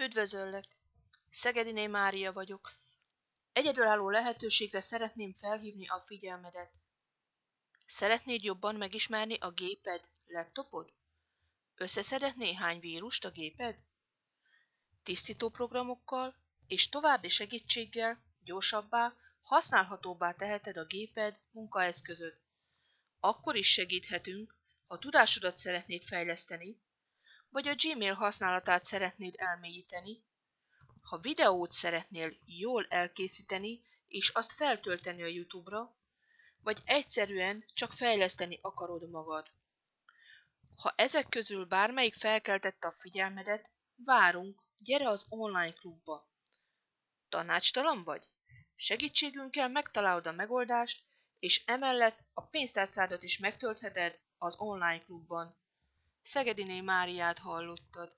Üdvözöllek! Szegediné Mária vagyok. Egyedülálló lehetőségre szeretném felhívni a figyelmedet. Szeretnéd jobban megismerni a géped, laptopod? Összeszedett néhány vírust a géped? Tisztító programokkal és további segítséggel gyorsabbá, használhatóbbá teheted a géped munkaeszközöd. Akkor is segíthetünk, ha tudásodat szeretnéd fejleszteni, vagy a Gmail használatát szeretnéd elmélyíteni, ha videót szeretnél jól elkészíteni, és azt feltölteni a YouTube-ra, vagy egyszerűen csak fejleszteni akarod magad. Ha ezek közül bármelyik felkeltette a figyelmedet, várunk, gyere az online klubba. Tanácstalan vagy? Segítségünkkel megtalálod a megoldást, és emellett a pénztárcádat is megtöltheted az online klubban. Szegediné Máriát hallottad.